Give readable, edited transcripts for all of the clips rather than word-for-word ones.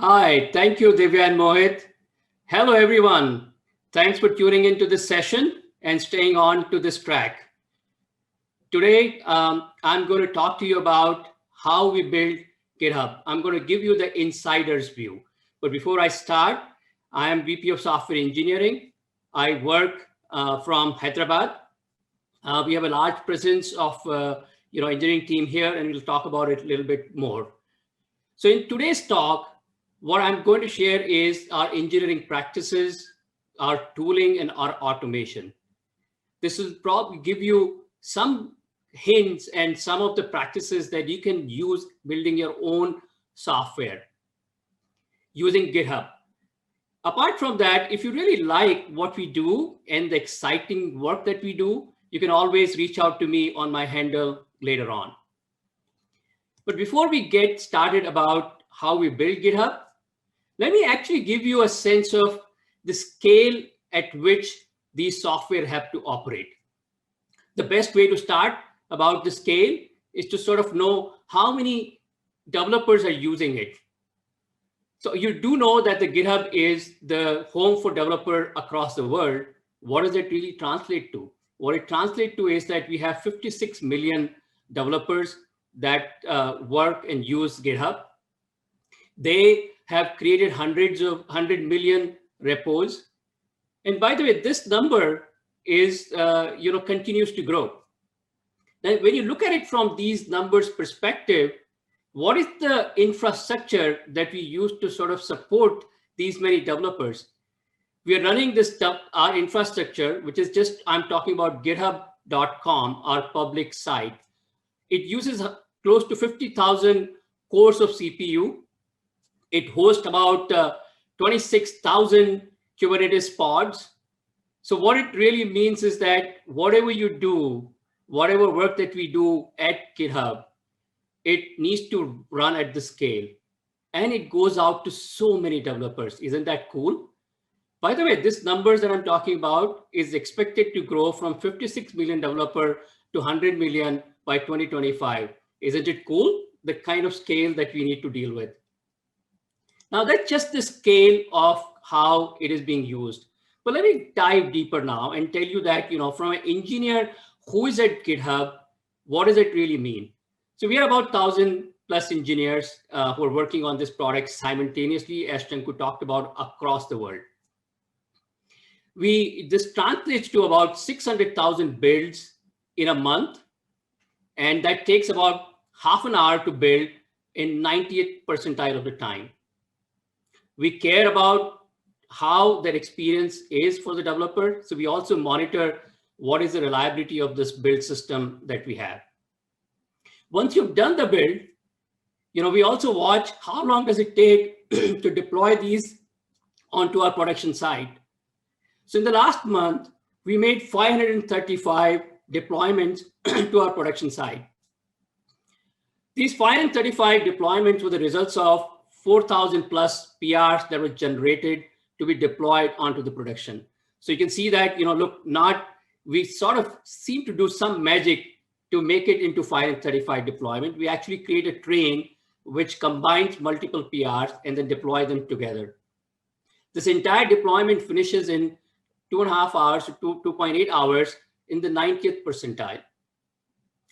Hi, thank you, Divya and Mohit. Hello, everyone. Thanks for tuning into this session and staying on to this track. Today, I'm going to talk to you about how we build GitHub. I'm going to give you the insider's view. But before I start, I am VP of Software Engineering. I work from Hyderabad. We have a large presence of engineering team here, and we'll talk about it a little bit more. So in today's talk, what I'm going to share is our engineering practices, our tooling, and our automation. This will probably give you some hints and some of the practices that you can use building your own software using GitHub. Apart from that, if you really like what we do and the exciting work that we do, you can always reach out to me on my handle later on. But before we get started about how we build GitHub, let me actually give you a sense of the scale at which these software have to operate. The best way to start about the scale is to sort of know how many developers are using it. So you do know that the GitHub is the home for developer across the world. What does it really translate to? What it translates to is that we have 56 million developers that work and use GitHub. They have created 100 million repos. And by the way, this number is, continues to grow. Now, when you look at it from these numbers perspective, what is the infrastructure that we use to sort of support these many developers? We are running this stuff, our infrastructure, which is just, I'm talking about github.com, our public site. It uses close to 50,000 cores of CPU. It hosts about 26,000 Kubernetes pods. So what it really means is that whatever you do, whatever work that we do at GitHub, it needs to run at the scale. And it goes out to so many developers. Isn't that cool? By the way, this numbers that I'm talking about is expected to grow from 56 million developer to 100 million by 2025. Isn't it cool? The kind of scale that we need to deal with. Now that's just the scale of how it is being used. But let me dive deeper now and tell you that, from an engineer who is at GitHub, what does it really mean? So we are about 1,000 plus engineers who are working on this product simultaneously, as Chanku talked about, across the world. This translates to about 600,000 builds in a month. And that takes about half an hour to build in 90th percentile of the time. We care about how that experience is for the developer. So we also monitor what is the reliability of this build system that we have. Once you've done the build, we also watch how long does it take to deploy these onto our production site. So in the last month, we made 535 deployments to our production site. These 535 deployments were the results of 4,000 plus PRs that were generated to be deployed onto the production. So you can see that, we sort of seem to do some magic to make it into 535 deployment. We actually create a train which combines multiple PRs and then deploy them together. This entire deployment finishes in 2.5 hours to 2.8 hours in the 90th percentile.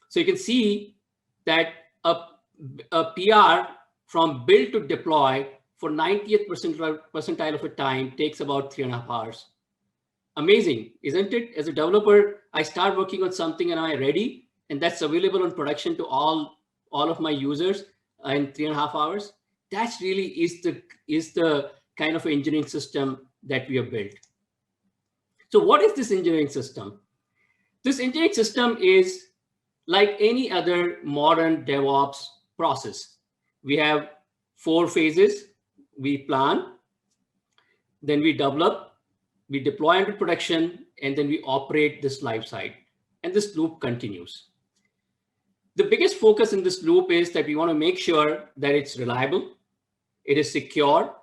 So you can see that a PR from build to deploy for 90th percentile of a time takes about 3.5 hours. Amazing, isn't it? As a developer, I start working on something and I'm ready, and that's available on production to all of my users in 3.5 hours. That really is the kind of engineering system that we have built. So what is this engineering system? This engineering system is like any other modern DevOps process. We have 4 phases. We plan, then we develop, we deploy into production, and then we operate this live site. And this loop continues. The biggest focus in this loop is that we want to make sure that it's reliable, it is secure,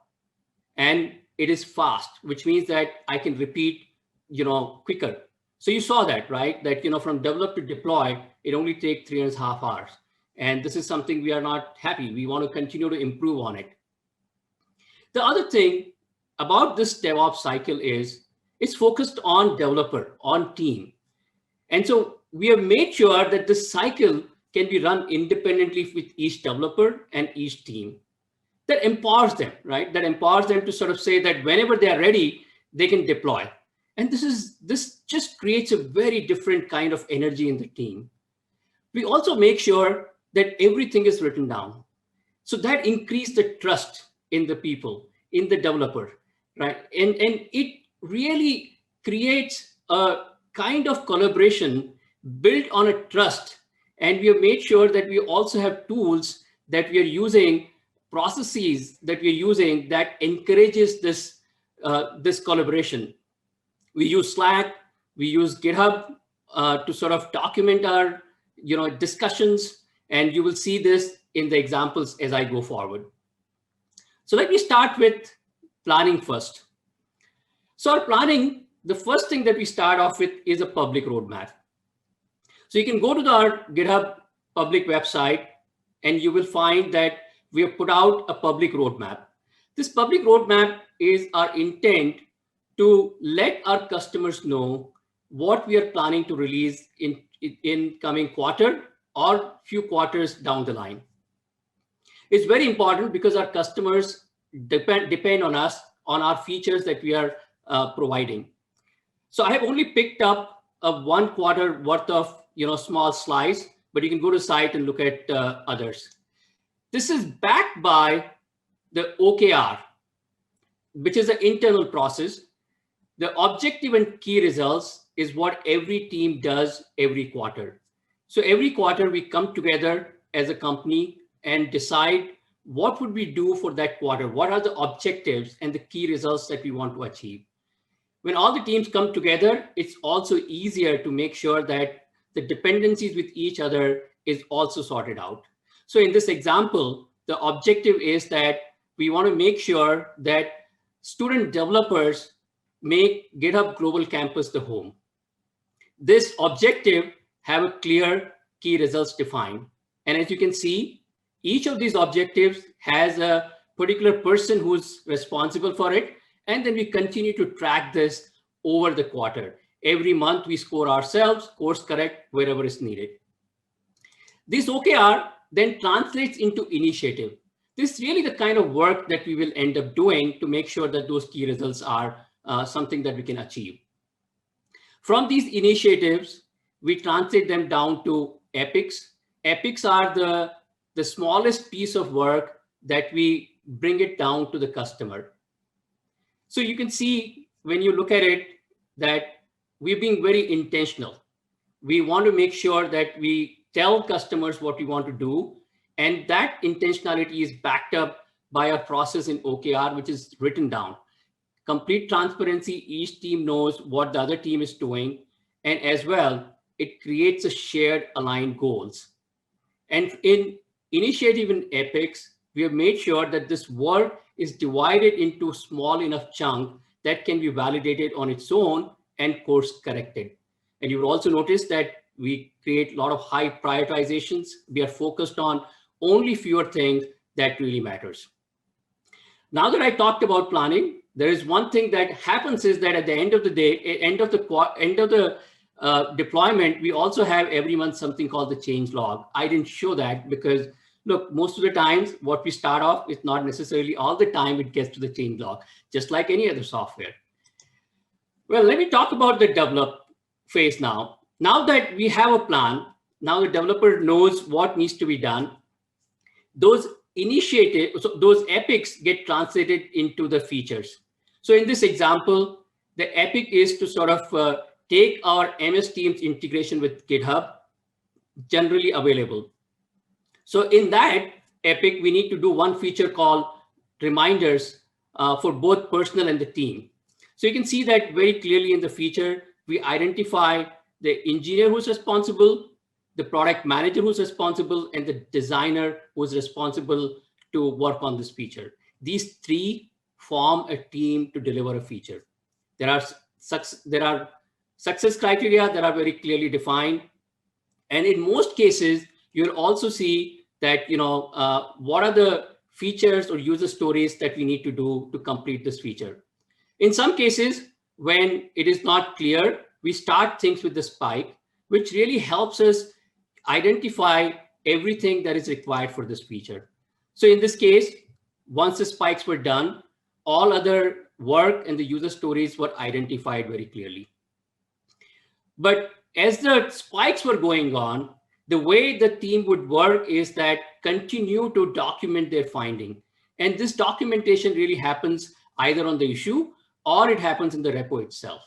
and it is fast, which means that I can repeat, quicker. So you saw that, right? That, from develop to deploy, it only takes 3.5 hours. And this is something we are not happy. We want to continue to improve on it. The other thing about this DevOps cycle is it's focused on developer, on team. And so we have made sure that this cycle can be run independently with each developer and each team. That empowers them, right? That empowers them to sort of say that whenever they are ready, they can deploy. And this just creates a very different kind of energy in the team. We also make sure that everything is written down. So that increases the trust in the people, in the developer, right? And it really creates a kind of collaboration built on a trust. And we have made sure that we also have tools that we are using, processes that we are using that encourages this, this collaboration. We use Slack, we use GitHub to sort of document our discussions, and you will see this in the examples as I go forward. So let me start with planning first. So our planning, the first thing that we start off with is a public roadmap. So you can go to our GitHub public website and you will find that we have put out a public roadmap. This public roadmap is our intent to let our customers know what we are planning to release in coming quarter or few quarters down the line. It's very important because our customers depend on us, on our features that we are providing. So I have only picked up a 1 quarter worth of small slice, but you can go to site and look at others. This is backed by the OKR, which is an internal process. The objective and key results is what every team does every quarter. So every quarter we come together as a company and decide what would we do for that quarter? What are the objectives and the key results that we want to achieve? When all the teams come together, it's also easier to make sure that the dependencies with each other is also sorted out. So in this example, the objective is that we want to make sure that student developers make GitHub Global Campus the home. This objective have a clear key results defined. And as you can see, each of these objectives has a particular person who's responsible for it. And then we continue to track this over the quarter. Every month we score ourselves, course correct wherever is needed. This OKR then translates into initiative. This is really the kind of work that we will end up doing to make sure that those key results are something that we can achieve. From these initiatives, we translate them down to epics. Epics are the smallest piece of work that we bring it down to the customer. So you can see when you look at it that we're being very intentional. We want to make sure that we tell customers what we want to do. And that intentionality is backed up by a process in OKR, which is written down. Complete transparency, each team knows what the other team is doing. And as well, it creates a shared aligned goals. And in initiative in epics, we have made sure that this work is divided into small enough chunk that can be validated on its own and course corrected. And you will also notice that we create a lot of high prioritizations. We are focused on only fewer things that really matters. Now that I talked about planning, there is one thing that happens is that at the end of the day, end of the deployment, we also have every month something called the change log. I didn't show that because look, most of the times what we start off is not necessarily all the time it gets to the change log, just like any other software. Well, let me talk about the develop phase now. Now that we have a plan, now the developer knows what needs to be done. Those initiatives, so those epics get translated into the features. So in this example, the epic is to sort of take our MS Teams integration with GitHub, generally available. So in that epic, we need to do one feature called reminders for both personal and the team. So you can see that very clearly in the feature, we identify the engineer who's responsible, the product manager who's responsible, and the designer who's responsible to work on this feature. These three form a team to deliver a feature. There are success criteria that are very clearly defined. And in most cases, you'll also see that, what are the features or user stories that we need to do to complete this feature. In some cases, when it is not clear, we start things with the spike, which really helps us identify everything that is required for this feature. So in this case, once the spikes were done, all other work and the user stories were identified very clearly. But as the spikes were going on, the way the team would work is that continue to document their finding. And this documentation really happens either on the issue or it happens in the repo itself.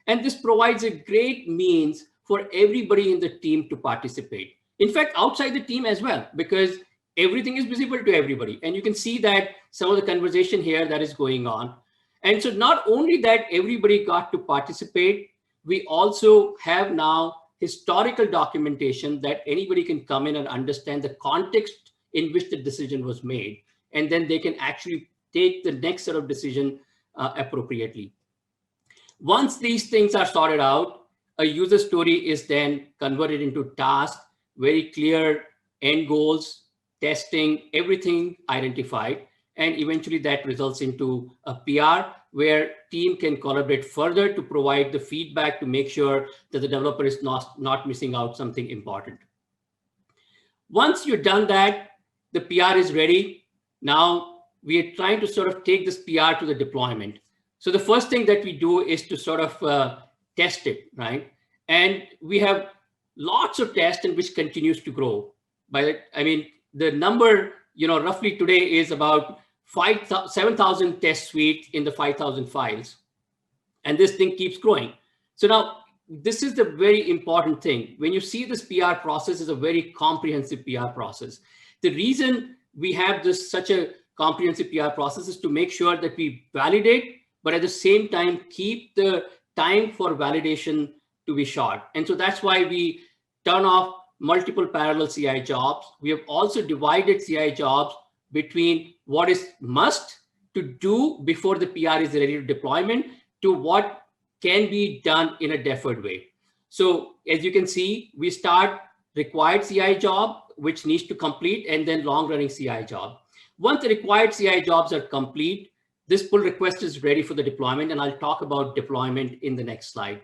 And this provides a great means for everybody in the team to participate. In fact, outside the team as well, because everything is visible to everybody. And you can see that some of the conversation here that is going on. And so not only that everybody got to participate, we also have now historical documentation that anybody can come in and understand the context in which the decision was made. And then they can actually take the next set of decision appropriately. Once these things are sorted out, a user story is then converted into tasks, very clear end goals, testing, everything identified. And eventually that results into a PR where team can collaborate further to provide the feedback to make sure that the developer is not missing out something important. Once you've done that, the PR is ready. Now we are trying to sort of take this PR to the deployment. So the first thing that we do is to sort of test it, right? And we have lots of tests and which continues to grow. The number, roughly today is about 7,000 test suites in the 5,000 files. And this thing keeps growing. So now this is the very important thing. When you see this PR process is a very comprehensive PR process. The reason we have such a comprehensive PR process is to make sure that we validate, but at the same time, keep the time for validation to be short. And so that's why we turn off multiple parallel CI jobs. We have also divided CI jobs between what is must to do before the PR is ready to deployment to what can be done in a deferred way. So as you can see, we start required CI job, which needs to complete, and then long running CI job. Once the required CI jobs are complete, this pull request is ready for the deployment, and I'll talk about deployment in the next slide.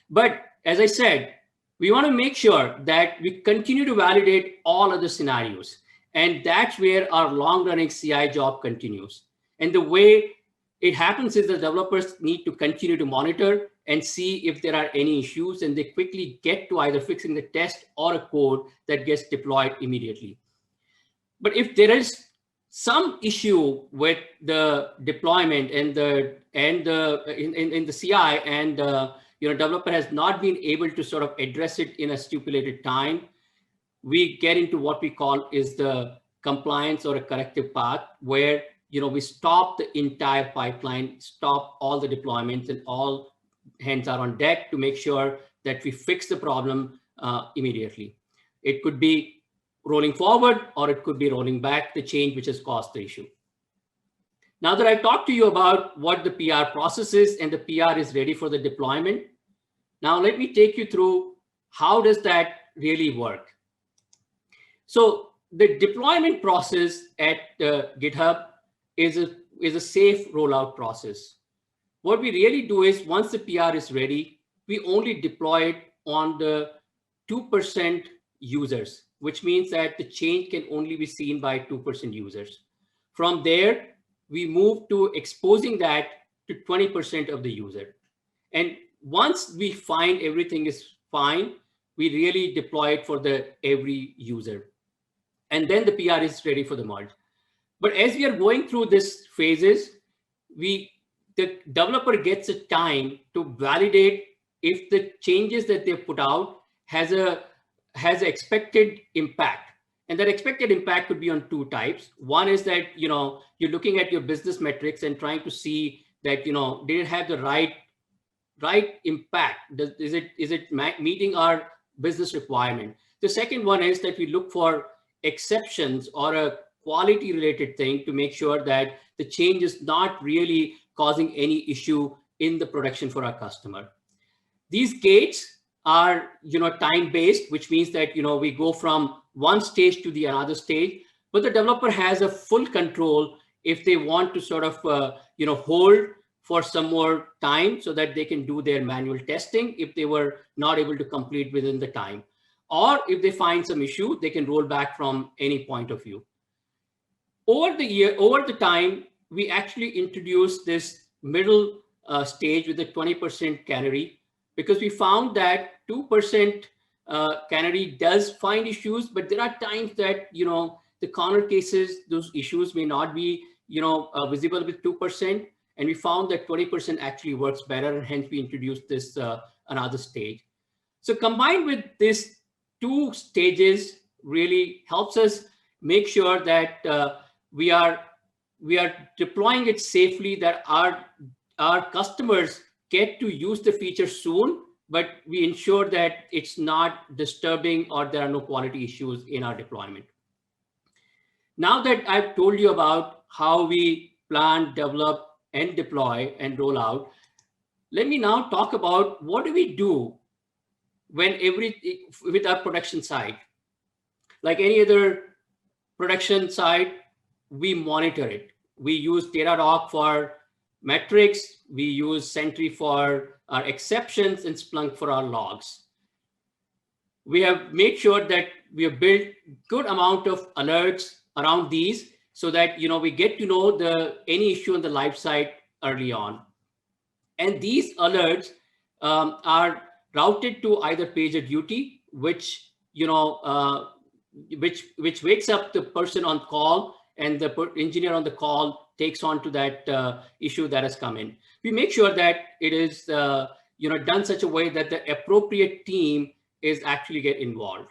But as I said, we want to make sure that we continue to validate all other scenarios. And that's where our long running CI job continues. And the way it happens is the developers need to continue to monitor and see if there are any issues, and they quickly get to either fixing the test or a code that gets deployed immediately. But if there is some issue with the deployment and in the CI and developer has not been able to sort of address it in a stipulated time, we get into what we call is the compliance or a corrective path, where we stop the entire pipeline, stop all the deployments, and all hands are on deck to make sure that we fix the problem immediately. It could be rolling forward, or it could be rolling back the change which has caused the issue. Now that I talked to you about what the PR process is and the PR is ready for the deployment, now let me take you through how does that really work. So the deployment process at GitHub is a safe rollout process. What we really do is once the PR is ready, we only deploy it on the 2% users, which means that the change can only be seen by 2% users. From there, we move to exposing that to 20% of the user. And once we find everything is fine, we really deploy it for every user. And then the PR is ready for the merge. But as we are going through these phases, the developer gets a time to validate if the changes that they put out has an expected impact. And that expected impact could be on two types. One is that, you're looking at your business metrics and trying to see that, did it have the right impact? Is it meeting our business requirement? The second one is that we look for exceptions or a quality related thing to make sure that the change is not really causing any issue in the production for our customer. These gates are time based, which means that we go from one stage to the another stage. but the developer has a full control if they want to sort of hold for some more time so that they can do their manual testing if they were not able to complete within the time, or if they find some issue, they can roll back from any point of view. Over the time, we actually introduced this middle stage with the 20% canary, because we found that 2% canary does find issues, but there are times that the corner cases, those issues may not be visible with 2%, and we found that 20% actually works better, and hence we introduced this another stage. So combined with these two stages really helps us make sure that we are deploying it safely, that our customers get to use the feature soon, but we ensure that it's not disturbing or there are no quality issues in our deployment. Now that I've told you about how we plan, develop, and deploy and roll out, let me now talk about what do we do with our production side. Like any other production side, we monitor it. We use Datadog for metrics. We use Sentry for our exceptions and Splunk for our logs. We have made sure that we have built good amount of alerts around these so that we get to know any issue on the live site early on. And these alerts are routed to either PagerDuty, which wakes up the person on call, and the engineer on the call takes on to that issue that has come in. We make sure that it is done such a way that the appropriate team is actually get involved.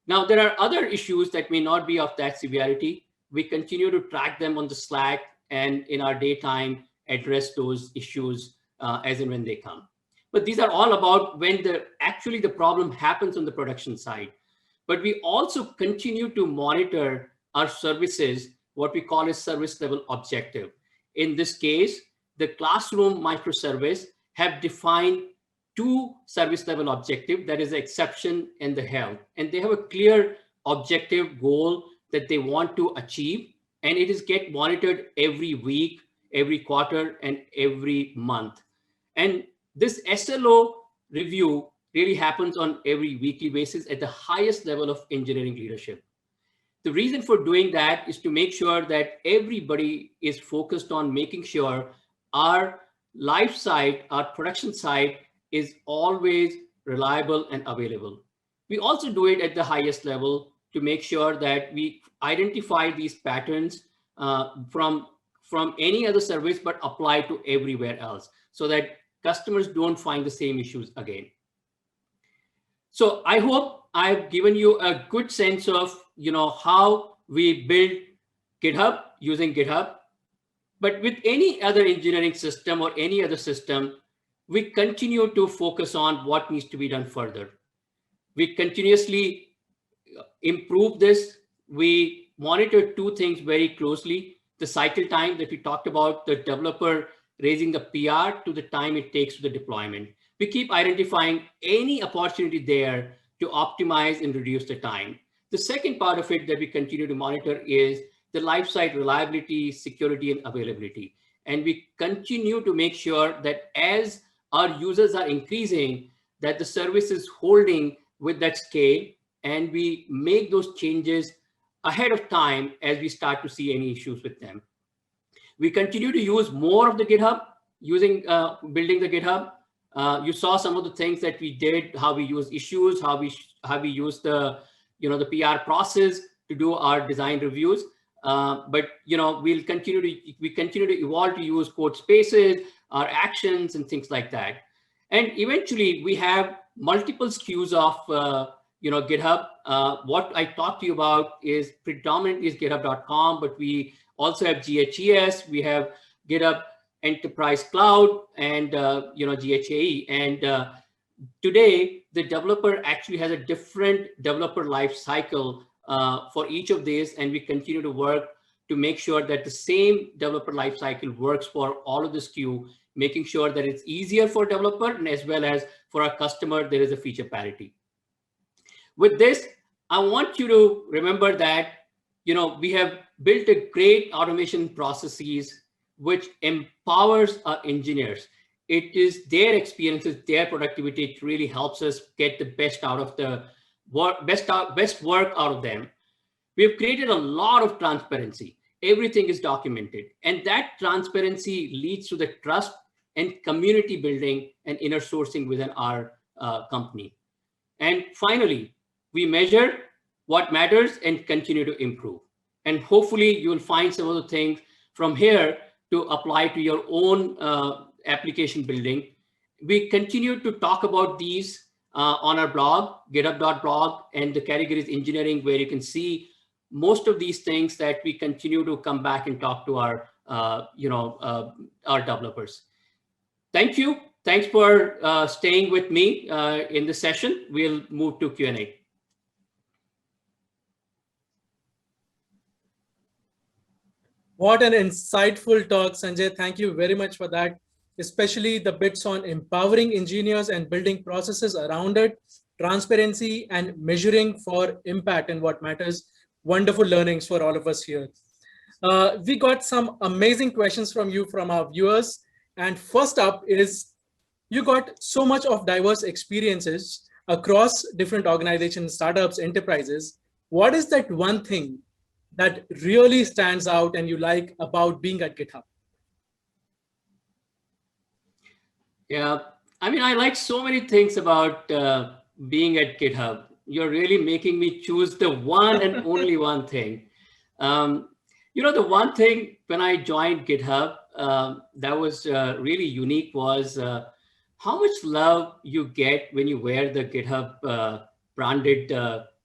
Now, there are other issues that may not be of that severity. We continue to track them on the Slack, and in our daytime address those issues as and when they come. But these are all about when the problem happens on the production side. But we also continue to monitor our services, what we call a service level objective. In this case, the Classroom microservice have defined two service level objectives, that is the exception and the health. And they have a clear objective goal that they want to achieve. And it is get monitored every week, every quarter, and every month. And this SLO review really happens on every weekly basis at the highest level of engineering leadership. The reason for doing that is to make sure that everybody is focused on making sure our live site, our production site is always reliable and available. We also do it at the highest level to make sure that we identify these patterns from any other service, but apply to everywhere else so that customers don't find the same issues again. So I hope I've given you a good sense of how we build GitHub using GitHub. But with any other engineering system or any other system, we continue to focus on what needs to be done further. We continuously improve this. We monitor two things very closely: the cycle time that we talked about, the developer raising the PR to the time it takes to the deployment. We keep identifying any opportunity there to optimize and reduce the time. The second part of it that we continue to monitor is the live site reliability, security, and availability. And we continue to make sure that as our users are increasing, that the service is holding with that scale, and we make those changes ahead of time as we start to see any issues with them. We continue to use more of the GitHub, building the GitHub. You saw some of the things that we did, how we use issues, how we use the PR process to do our design reviews. But we continue to evolve to use code spaces, our actions, and things like that. And eventually, we have multiple SKUs of GitHub. What I talked to you about is predominantly is GitHub.com, but we also have GHES. We have GitHub Enterprise Cloud and GHAE. And today, the developer actually has a different developer life cycle for each of these, and we continue to work to make sure that the same developer life cycle works for all of the SKU, making sure that it's easier for developer and as well as for our customer, there is a feature parity. With this, I want you to remember that we have built a great automation processes which empowers our engineers. It is their experiences, their productivity. It really helps us get the best out of the work, best work out of them. We've created a lot of transparency. Everything is documented, and that transparency leads to the trust and community building and inner sourcing within our company. And finally, we measure what matters and continue to improve. And hopefully you will find some of the things from here to apply to your own application building. We continue to talk about these on our blog, github.blog, and the categories engineering, where you can see most of these things that we continue to come back and talk to our developers. Thank you. Thanks for staying with me in the session. We'll move to Q&A. What an insightful talk, Sanjay. Thank you very much for that, especially the bits on empowering engineers and building processes around it, transparency and measuring for impact and what matters. Wonderful learnings for all of us here. We got some amazing questions from you, from our viewers. And first up is, you got so much of diverse experiences across different organizations, startups, enterprises. What is that one thing that really stands out and you like about being at GitHub? Yeah, I mean, I like so many things about being at GitHub. You're really making me choose the one and only one thing. The one thing when I joined GitHub that was really unique was how much love you get when you wear the GitHub branded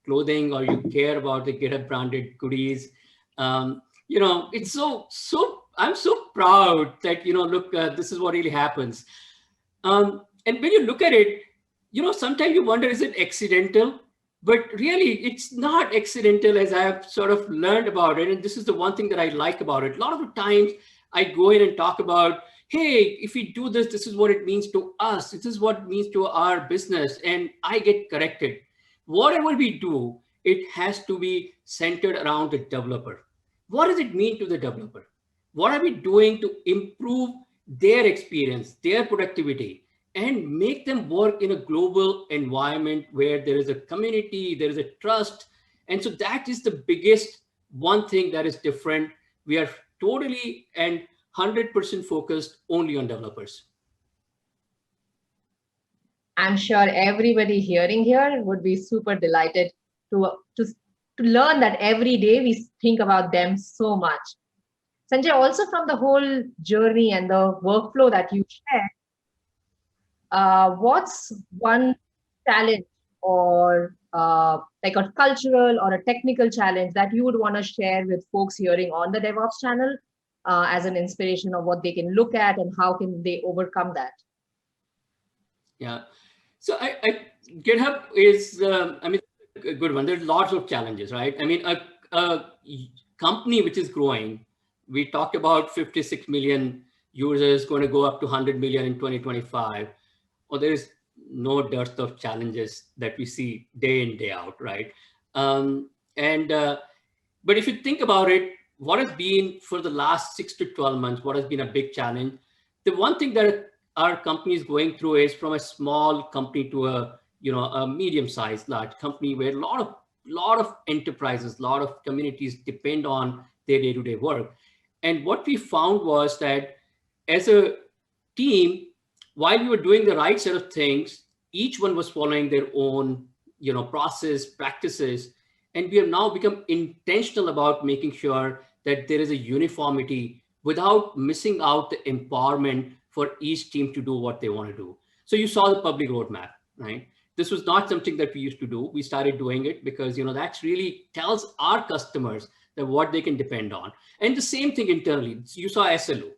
clothing, or you care about the GitHub branded goodies. It's so I'm so proud that, look, this is what really happens. And when you look at it, sometimes you wonder, is it accidental? But really, it's not accidental, as I've sort of learned about it. And this is the one thing that I like about it. A lot of the times I go in and talk about, hey, if we do this, this is what it means to us. This is what it means to our business. And I get corrected. Whatever we do, it has to be centered around the developer. What does it mean to the developer? What are we doing to improve their experience, their productivity, and make them work in a global environment where there is a community, there is a trust. And so that is the biggest one thing that is different. We are totally and 100% focused only on developers. I'm sure everybody hearing here would be super delighted to learn that every day we think about them so much. Sanjay, also from the whole journey and the workflow that you shared, what's one challenge or like a cultural or a technical challenge that you would want to share with folks hearing on the DevOps channel as an inspiration of what they can look at and how can they overcome that? Yeah, so GitHub is, a good one. There's lots of challenges, right? I mean, a company which is growing, we talked about 56 million users, going to go up to 100 million in 2025. Well, there is no dearth of challenges that we see day in, day out, right? But if you think about it, what has been for the last 6 to 12 months, what has been a big challenge? The one thing that our company is going through is from a small company to a medium-sized large company, where a lot of enterprises, a lot of communities depend on their day-to-day work. And what we found was that as a team, while we were doing the right set of things, each one was following their own, process, practices. And we have now become intentional about making sure that there is a uniformity without missing out the empowerment for each team to do what they want to do. So you saw the public roadmap, right? This was not something that we used to do. We started doing it because, that really tells our customers that what they can depend on. And the same thing internally. You saw SLO.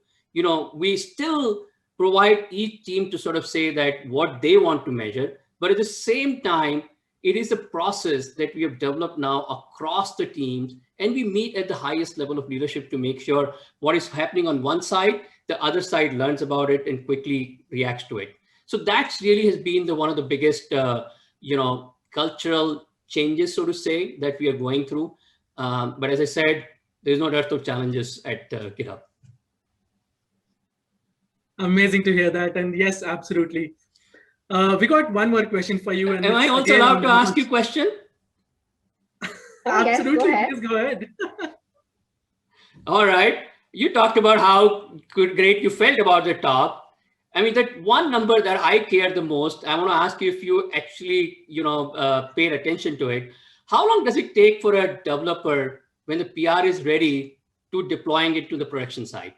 We still provide each team to sort of say that what they want to measure, but at the same time, it is a process that we have developed now across the teams, and we meet at the highest level of leadership to make sure what is happening on one side, the other side learns about it and quickly reacts to it. So that's really has been one of the biggest, cultural changes, so to say, that we are going through. But as I said, there's no dearth of challenges at GitHub. Amazing to hear that. And yes, absolutely. We got one more question for you. And Am I it's also again allowed on to ask you a question? Oh, yes, go Absolutely. ahead. Please go ahead. All right. You talked about how great you felt about the talk. I mean, that one number that I care the most, I want to ask you if you actually, paid attention to it. How long does it take for a developer when the PR is ready to deploying it to the production site?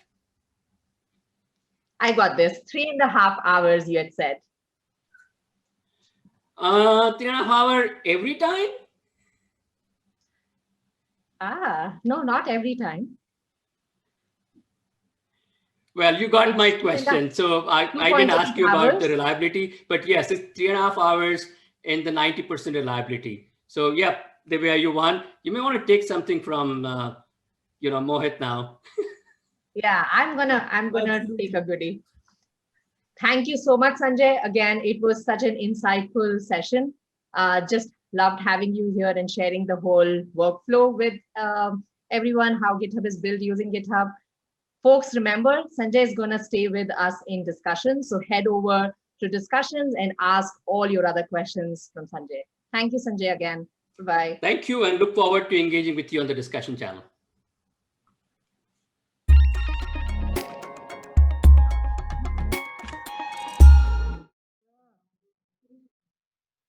I got this. 3.5 hours, you had said. 3.5 hours every time? No, not every time. Well, you got my It's question. So I didn't 2.8 ask you about the hours. reliability, but yes, it's 3.5 hours and the 90% reliability. So yeah, the way you want, you may want to take something from, Mohit now. Yeah, I'm gonna Absolutely. take a goodie. Thank you so much, Sanjay. Again, it was such an insightful session. Just loved having you here and sharing the whole workflow with everyone, how GitHub is built using GitHub. Folks, remember, Sanjay is going to stay with us in discussions. So head over to discussions and ask all your other questions from Sanjay. Thank you, Sanjay, again. Bye-bye. Thank you, and look forward to engaging with you on the discussion channel.